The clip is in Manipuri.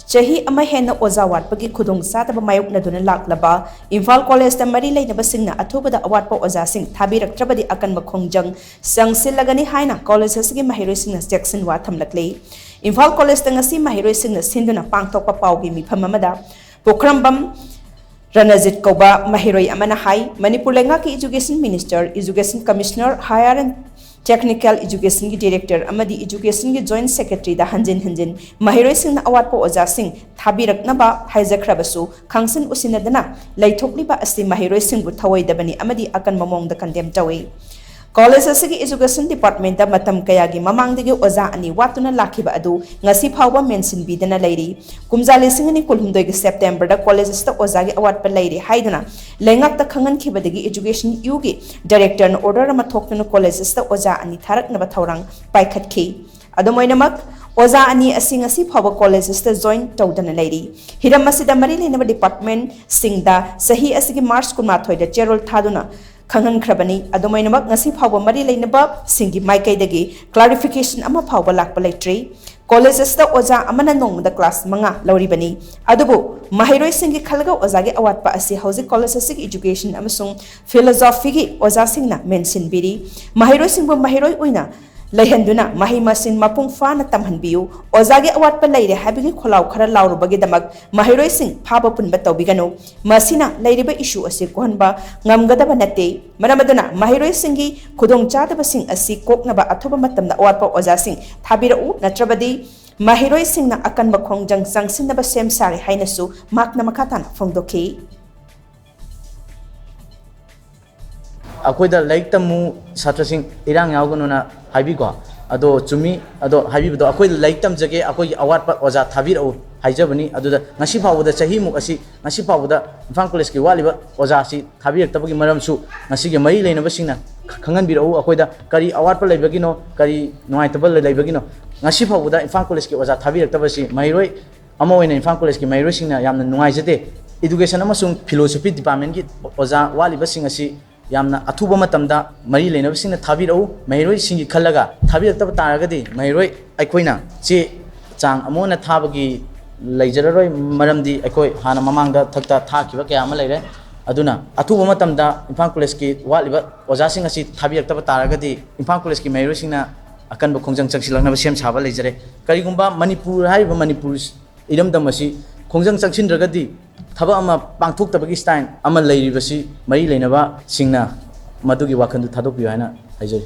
CHAHI ama HENNA Oja WATPAGI khudong CHADABA MAYOKNADUNA LAKLABA Imphal College da mari Leinaba Shing na ATHUBADA AWATPA Oja Shing Tharaktrabadi Akanba Khongjang Changshillagani HAINA College asigi MAHEIROI Shing na CHEKSHIN wa THAMLAKLI Imphal College da ngasi MAHEIROI Shing na sinduna pangthokpa paugi mifam amada Pokrambam Ranajit Koba MAHEIROI amana hai Manipur Lengaki Education Minister Education Commissioner Higher and Technical Education Director amadi Education Joint Secretary da hanjin MAHEIROI Shing na awatpa Oja Shing thabiraknaba haijakhrabasu khangsin usinadana laithokliba asi MAHEIROI Shing bu thawaidabani amadi akanba mongda condemn tawi College asigi Education Department da matam kayagi mamangdagi Oja ani watuna lakhiba adu ngasi phawba mention bidana lairi kumjali singani kulhumdoi September da college sta Oja gi awatpa lairi haiduna lengak ta khangan khibadagi Education U gi director na order ma thokna college sta Oja ani tharaknaba thorang paikhatkhi adumoinamak Oja ani asing asi phawba college sta join tawdana lairi hiram masida mari Leinaba department singda sahi asigi March 13 da cherol thaduna Khangan Krabani, Adomainamak, Nasi Power Mari Leinaba, Singi Maika Degi, clarification ama Power Lakpa Lectre, colleges the Oja Amana Nong the class Manga, Lauribani, Adobo, MAHEIROI Singi Kalago Ozagi Awatpa Asi Housing Colleges Education Amasung, Philosophy Oja Singna, Mensin Biri, MAHEIROI Singbo MAHEIROI Uina, Lehenduna, Mahimasin Mapung Fana Tamhanbiu, Ozagi Awatpa Lady having Kolau Kara Lauru Bagidamag, MAHEIROI Sing, Papa Punbato Bigano, Masina, Ladybird issue a Sikuanba, Namgadabanate, Manamadana, MAHEIROI Singi, Kudong Chadaba Sing a Sik Koknaba Atuba the Awatpa Oja Sing, Tabira Natrabadi, MAHEIROI Sing na Akanba Khongjang Changshillagani Sem Sari Hainasu, Mak Namakatan from Doki. Akoida like tamu satrasing irang yagununa habigo ado chumi ado habido akoida like tam jage akoi awatpa Oja thabiro haijabani aduda ngasi fawda chahi muk asi ngasi fawda Imphal College ki waliba Oja si thabir tabagi maramsu ngasi ge mari Leinaba Shing na khangan biro akoida kari awatpa leibagino kari noitabal leibagino ngasi fawda Imphal College ki Oja thabir tabasi MAHEIROI amoina Imphal College ki MAHEIROI Shing na yamna nuaijate education amasung philosophy department ki Oja waliba sing asi Yamna Athuba matamda mari Leinaba Shing na thabirau MAHEIROI Shing gi khallaga thabirakta taragadi MAHEIROI aikoina che chang amona thabagi leijararoi maramdi aikoi hana mamangda thakta thakiba kya ama leire aduna Athuba matamda Imphal College ki waliba Oja Shing asi thabirakta taragadi Imphal College ki MAHEIROI Shing na Akanba Khongjang Changshillagani sem chaba leijare karigumba Manipur haiba Manipur iramdam asi Khongjang Changshillagadi thaba ama pangthok tabagi style ama leiribasi mari Leinaba Shing na madugi wakhandu thadokpiyo haina haijai